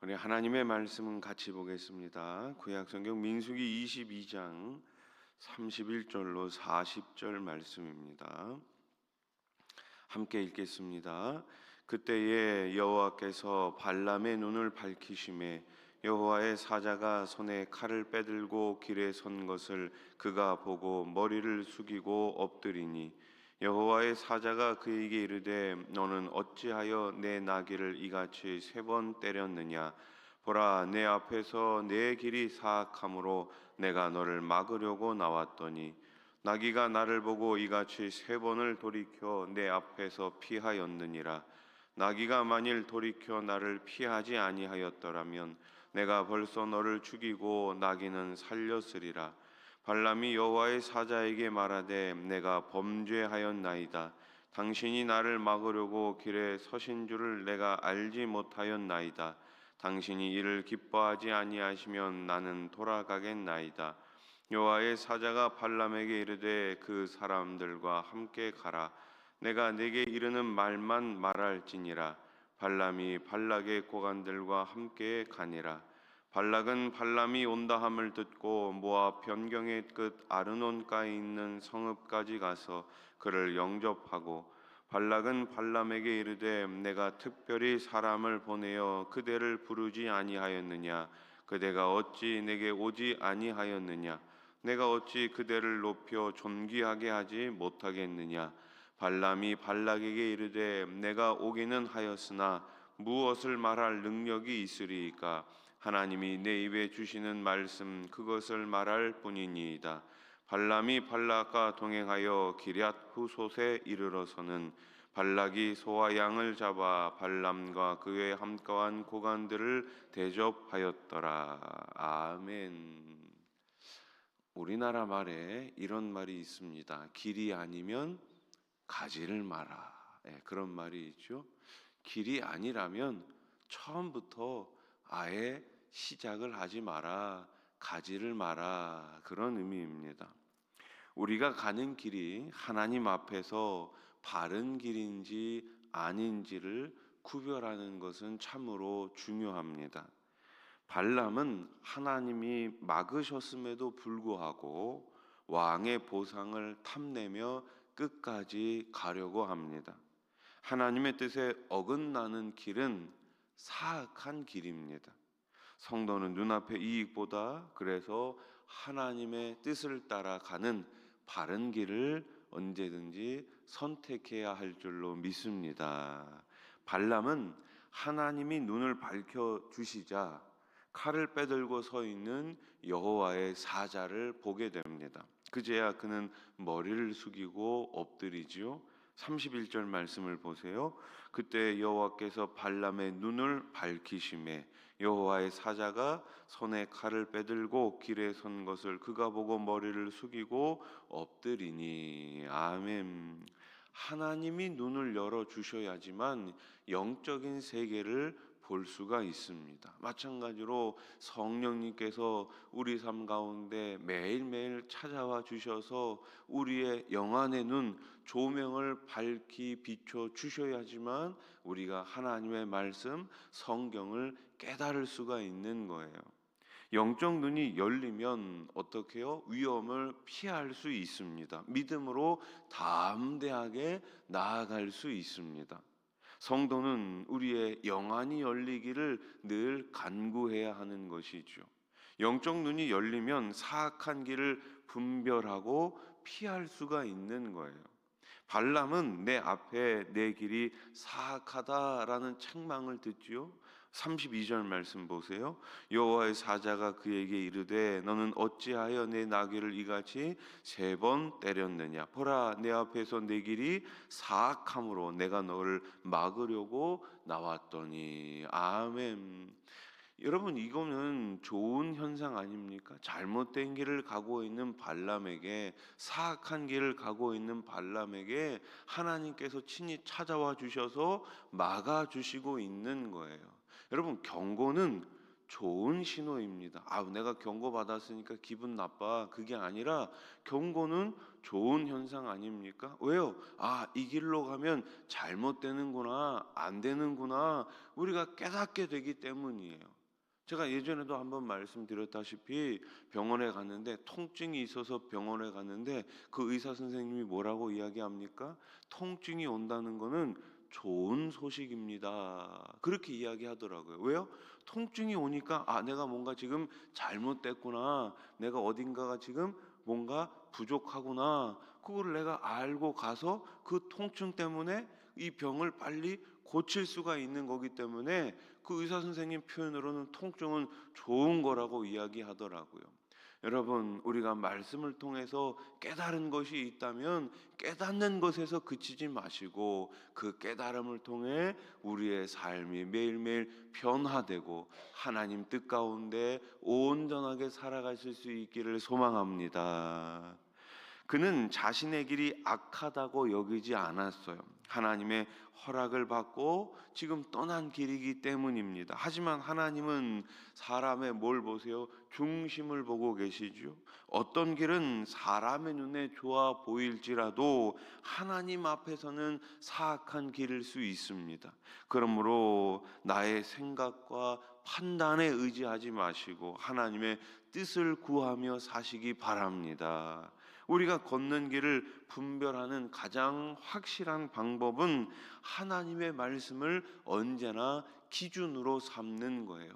우리 하나님의 말씀은 같이 보겠습니다. 구약성경 민수기 22장 31절로 40절 말씀입니다. 함께 읽겠습니다. 그때에 여호와께서 발람의 눈을 밝히심에 여호와의 사자가 손에 칼을 빼들고 길에 선 것을 그가 보고 머리를 숙이고 엎드리니 여호와의 사자가 그에게 이르되 너는 어찌하여 내 나귀를 이같이 3번 때렸느냐? 보라, 내 앞에서 내 길이 사악함으로 내가 너를 막으려고 나왔더니 나귀가 나를 보고 이같이 3번을 돌이켜 내 앞에서 피하였느니라. 나귀가 만일 돌이켜 나를 피하지 아니하였더라면 내가 벌써 너를 죽이고 나귀는 살렸으리라. 발람이 여호와의 사자에게 말하되 내가 범죄하였나이다. 당신이 나를 막으려고 길에 서신 줄을 내가 알지 못하였나이다. 당신이 이를 기뻐하지 아니하시면 나는 돌아가겠나이다. 여호와의 사자가 발람에게 이르되 그 사람들과 함께 가라. 내가 네게 이르는 말만 말할지니라. 발람이 발락의 고관들과 함께 가니라. 발락은 발람이 온다함을 듣고 모압 변경의 끝 아르논가에 있는 성읍까지 가서 그를 영접하고 발락은 발람에게 이르되 내가 특별히 사람을 보내어 그대를 부르지 아니하였느냐? 그대가 어찌 내게 오지 아니하였느냐? 내가 어찌 그대를 높여 존귀하게 하지 못하겠느냐? 발람이 발락에게 이르되 내가 오기는 하였으나 무엇을 말할 능력이 있으리이까? 하나님이 내 입에 주시는 말씀 그것을 말할 뿐이니이다. 발람이 발락과 동행하여 기럇 후솥에 이르러서는 발락이 소와 양을 잡아 발람과 그의 함께한 고관들을 대접하였더라. 아멘. 우리나라 말에 이런 말이 있습니다. 길이 아니면 가지를 마라. 그런 말이 있죠. 길이 아니라면 처음부터 아예 시작을 하지 마라. 가지를 마라. 그런 의미입니다. 우리가 가는 길이 하나님 앞에서 바른 길인지 아닌지를 구별하는 것은 참으로 중요합니다. 발람은 하나님이 막으셨음에도 불구하고 왕의 보상을 탐내며 끝까지 가려고 합니다. 하나님의 뜻에 어긋나는 길은 사악한 길입니다. 성도는 눈앞의 이익보다 그래서 하나님의 뜻을 따라가는 바른 길을 언제든지 선택해야 할 줄로 믿습니다. 발람은 하나님이 눈을 밝혀주시자 칼을 빼들고 서 있는 여호와의 사자를 보게 됩니다. 그제야 그는 머리를 숙이고 엎드리지요. 31절 말씀을 보세요. 그때 여호와께서 발람의 눈을 밝히심에 여호와의 사자가 손에 칼을 빼들고 길에 선 것을 그가 보고 머리를 숙이고 엎드리니. 아멘. 하나님이 눈을 열어 주셔야지만 영적인 세계를 볼 수가 있습니다. 마찬가지로 성령님께서 우리 삶 가운데 매일매일 찾아와 주셔서 우리의 영안의 눈, 조명을 밝히 비춰 주셔야지만 우리가 하나님의 말씀, 성경을 깨달을 수가 있는 거예요. 영적 눈이 열리면 어떻게 해요? 위험을 피할 수 있습니다. 믿음으로 담대하게 나아갈 수 있습니다. 성도는 우리의 영안이 열리기를 늘 간구해야 하는 것이죠. 영적 눈이 열리면 사악한 길을 분별하고 피할 수가 있는 거예요. 발람은 내 앞에 내 길이 사악하다라는 책망을 듣지요. 32절 말씀 보세요. 여호와의 사자가 그에게 이르되 너는 어찌하여 내 나귀를 이같이 3번 때렸느냐? 보라, 내 앞에서 내 길이 사악함으로 내가 너를 막으려고 나왔더니. 아멘. 여러분, 이거는 좋은 현상 아닙니까? 잘못된 길을 가고 있는 발람에게, 사악한 길을 가고 있는 발람에게 하나님께서 친히 찾아와 주셔서 막아주시고 있는 거예요. 여러분, 경고는 좋은 신호입니다. 내가 경고 받았으니까 기분 나빠. 그게 아니라 경고는 좋은 현상 아닙니까? 왜요? 이 길로 가면 잘못되는구나, 안 되는구나, 우리가 깨닫게 되기 때문이에요. 제가 예전에도 한번 말씀드렸다시피 병원에 갔는데, 통증이 있어서 병원에 갔는데 그 의사 선생님이 뭐라고 이야기합니까? 통증이 온다는 거는 좋은 소식입니다. 그렇게 이야기하더라고요. 왜요? 통증이 오니까 내가 뭔가 지금 잘못됐구나, 내가 어딘가가 지금 뭔가 부족하구나, 그걸 내가 알고 가서 그 통증 때문에 이 병을 빨리 고칠 수가 있는 거기 때문에 그 의사 선생님 표현으로는 통증은 좋은 거라고 이야기하더라고요. 여러분, 우리가 말씀을 통해서 깨달은 것이 있다면 깨닫는 것에서 그치지 마시고 그 깨달음을 통해 우리의 삶이 매일매일 변화되고 하나님 뜻 가운데 온전하게 살아가실 수 있기를 소망합니다. 그는 자신의 길이 악하다고 여기지 않았어요. 하나님의 허락을 받고 지금 떠난 길이기 때문입니다. 하지만 하나님은 사람의 뭘 보세요? 중심을 보고 계시죠. 어떤 길은 사람의 눈에 좋아 보일지라도 하나님 앞에서는 사악한 길일 수 있습니다. 그러므로 나의 생각과 판단에 의지하지 마시고 하나님의 뜻을 구하며 사시기 바랍니다. 우리가 걷는 길을 분별하는 가장 확실한 방법은 하나님의 말씀을 언제나 기준으로 삼는 거예요.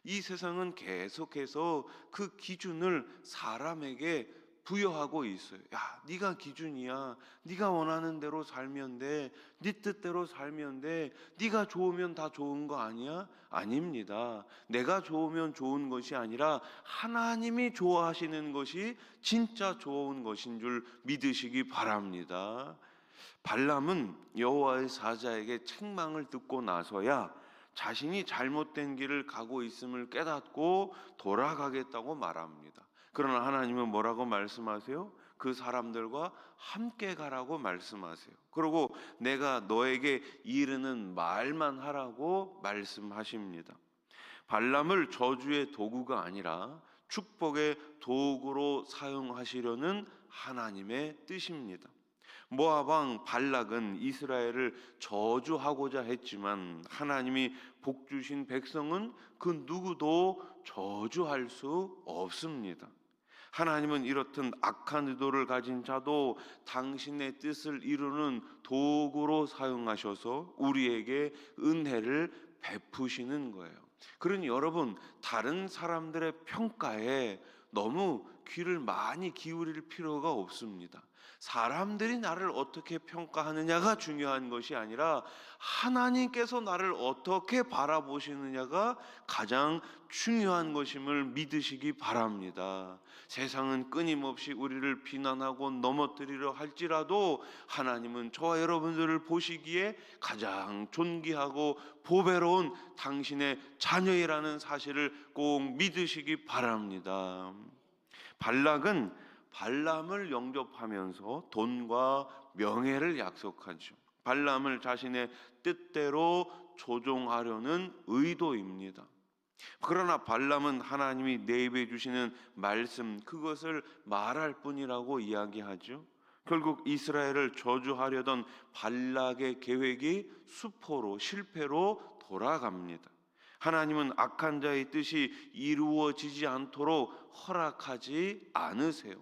이 세상은 계속해서 그 기준을 사람에게 부여하고 있어요. 네가 기준이야. 네가 원하는 대로 살면 돼. 네 뜻대로 살면 돼. 네가 좋으면 다 좋은 거 아니야? 아닙니다. 내가 좋으면 좋은 것이 아니라 하나님이 좋아하시는 것이 진짜 좋은 것인 줄 믿으시기 바랍니다. 발람은 여호와의 사자에게 책망을 듣고 나서야 자신이 잘못된 길을 가고 있음을 깨닫고 돌아가겠다고 말합니다. 그러나 하나님은 뭐라고 말씀하세요? 그 사람들과 함께 가라고 말씀하세요. 그리고 내가 너에게 이르는 말만 하라고 말씀하십니다. 발람을 저주의 도구가 아니라 축복의 도구로 사용하시려는 하나님의 뜻입니다. 모압 왕 발락은 이스라엘을 저주하고자 했지만 하나님이 복 주신 백성은 그 누구도 저주할 수 없습니다. 하나님은 이렇듯 악한 의도를 가진 자도 당신의 뜻을 이루는 도구로 사용하셔서 우리에게 은혜를 베푸시는 거예요. 그러니 여러분, 다른 사람들의 평가에 너무 귀를 많이 기울일 필요가 없습니다. 사람들이 나를 어떻게 평가하느냐가 중요한 것이 아니라 하나님께서 나를 어떻게 바라보시느냐가 가장 중요한 것임을 믿으시기 바랍니다. 세상은 끊임없이 우리를 비난하고 넘어뜨리려 할지라도 하나님은 저와 여러분들을 보시기에 가장 존귀하고 보배로운 당신의 자녀이라는 사실을 꼭 믿으시기 바랍니다. 발락은 발람을 영접하면서 돈과 명예를 약속하죠. 발람을 자신의 뜻대로 조종하려는 의도입니다. 그러나 발람은 하나님이 내입해 주시는 말씀, 그것을 말할 뿐이라고 이야기하죠. 결국 이스라엘을 저주하려던 발락의 계획이 수포로, 실패로 돌아갑니다. 하나님은 악한 자의 뜻이 이루어지지 않도록 허락하지 않으세요.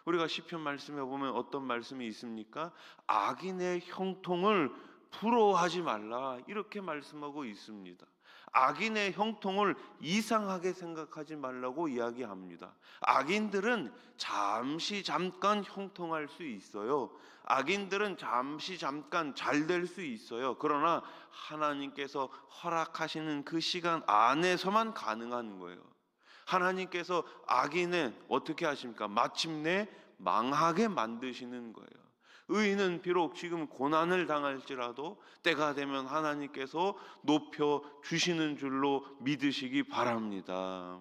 우리가 시편 말씀에 보면 어떤 말씀이 있습니까? 악인의 형통을 부러워하지 말라, 이렇게 말씀하고 있습니다. 악인의 형통을 이상하게 생각하지 말라고 이야기합니다. 악인들은 잠깐 형통할 수 있어요. 악인들은 잠깐 잘 될 수 있어요. 그러나 하나님께서 허락하시는 그 시간 안에서만 가능한 거예요. 하나님께서 악인은 어떻게 하십니까? 마침내 망하게 만드시는 거예요. 의인은 비록 지금 고난을 당할지라도 때가 되면 하나님께서 높여 주시는 줄로 믿으시기 바랍니다.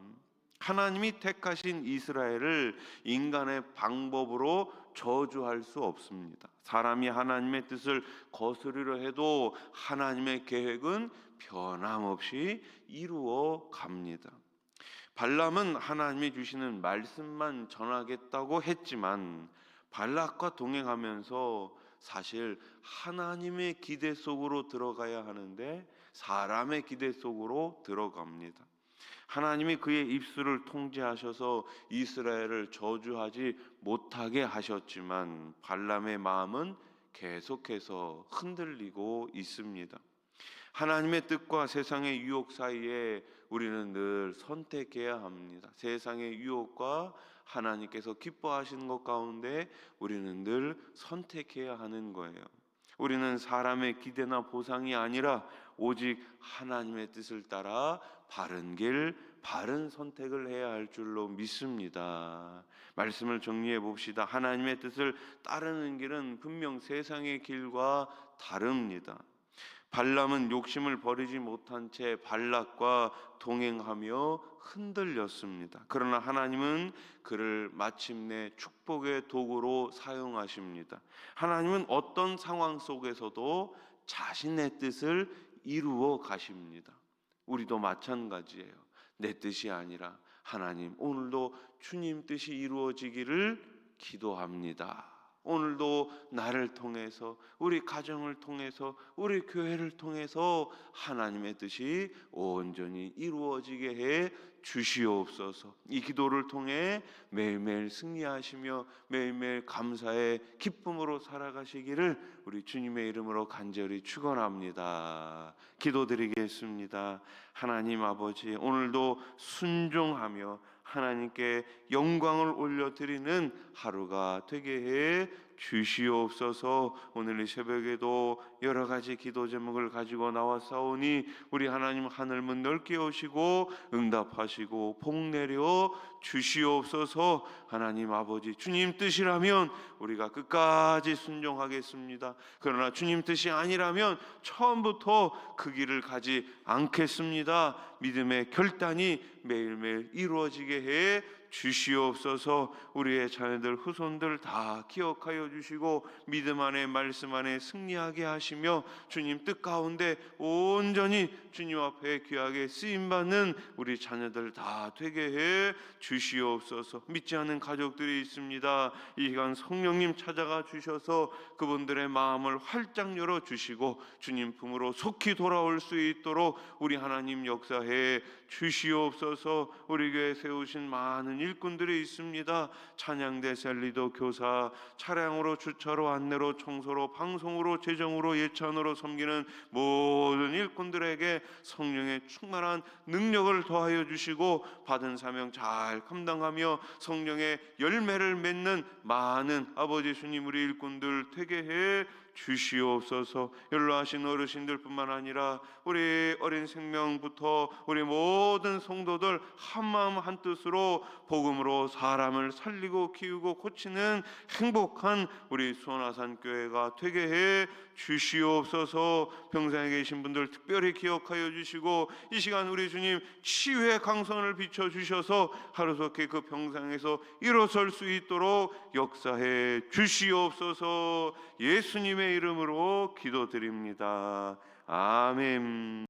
하나님이 택하신 이스라엘을 인간의 방법으로 저주할 수 없습니다. 사람이 하나님의 뜻을 거스르려 해도 하나님의 계획은 변함없이 이루어 갑니다. 발람은 하나님이 주시는 말씀만 전하겠다고 했지만 발락과 동행하면서 사실 하나님의 기대 속으로 들어가야 하는데 사람의 기대 속으로 들어갑니다. 하나님이 그의 입술을 통제하셔서 이스라엘을 저주하지 못하게 하셨지만 발람의 마음은 계속해서 흔들리고 있습니다. 하나님의 뜻과 세상의 유혹 사이에 우리는 늘 선택해야 합니다. 세상의 유혹과 하나님께서 기뻐하시는 것 가운데 우리는 늘 선택해야 하는 거예요. 우리는 사람의 기대나 보상이 아니라 오직 하나님의 뜻을 따라 바른 길, 바른 선택을 해야 할 줄로 믿습니다. 말씀을 정리해 봅시다. 하나님의 뜻을 따르는 길은 분명 세상의 길과 다릅니다. 발람은 욕심을 버리지 못한 채 발락과 동행하며 흔들렸습니다. 그러나 하나님은 그를 마침내 축복의 도구로 사용하십니다. 하나님은 어떤 상황 속에서도 자신의 뜻을 이루어 가십니다. 우리도 마찬가지예요. 내 뜻이 아니라 하나님, 오늘도 주님 뜻이 이루어지기를 기도합니다. 오늘도 나를 통해서, 우리 가정을 통해서, 우리 교회를 통해서 하나님의 뜻이 온전히 이루어지게 해 주시옵소서. 이 기도를 통해 매일매일 승리하시며 매일매일 감사의 기쁨으로 살아가시기를 우리 주님의 이름으로 간절히 축원합니다. 기도드리겠습니다. 하나님 아버지, 오늘도 순종하며 하나님께 영광을 올려드리는 하루가 되게 해 주시옵소서. 오늘 이 새벽에도 여러 가지 기도 제목을 가지고 나왔사오니 우리 하나님 하늘문 넓게 여시고 응답하시고 복 내려 주시옵소서. 하나님 아버지, 주님 뜻이라면 우리가 끝까지 순종하겠습니다. 그러나 주님 뜻이 아니라면 처음부터 그 길을 가지 않겠습니다. 믿음의 결단이 매일매일 이루어지게 해 주시옵소서. 우리의 자녀들 후손들 다 기억하여 주시고 믿음 안에 말씀 안에 승리하게 하시며 주님 뜻 가운데 온전히 주님 앞에 귀하게 쓰임받는 우리 자녀들 다 되게 해 주시옵소서. 믿지 않는 가족들이 있습니다. 이 시간 성령님 찾아가 주셔서 그분들의 마음을 활짝 열어주시고 주님 품으로 속히 돌아올 수 있도록 우리 하나님 역사해 주시옵소서. 우리 교회 세우신 많은 일꾼들이 있습니다. 찬양대, 셀리도, 교사, 차량으로, 주차로, 안내로, 청소로, 방송으로, 재정으로, 예찬으로 섬기는 모든 일꾼들에게 성령의 충만한 능력을 더하여 주시고 받은 사명 잘 감당하며 성령의 열매를 맺는 많은 아버지 주님 우리 일꾼들 되게 해 주시옵소서. 연로하신 어르신들뿐만 아니라 우리 어린 생명부터 우리 모든 성도들 한마음 한뜻으로 복음으로 사람을 살리고 키우고 고치는 행복한 우리 수원아산 교회가 되게 해 주시옵소서. 병상에 계신 분들 특별히 기억하여 주시고 이 시간 우리 주님 치유의 강선을 비춰주셔서 하루속히 그 병상에서 일어설 수 있도록 역사해 주시옵소서. 예수님의 이름으로 기도드립니다. 아멘.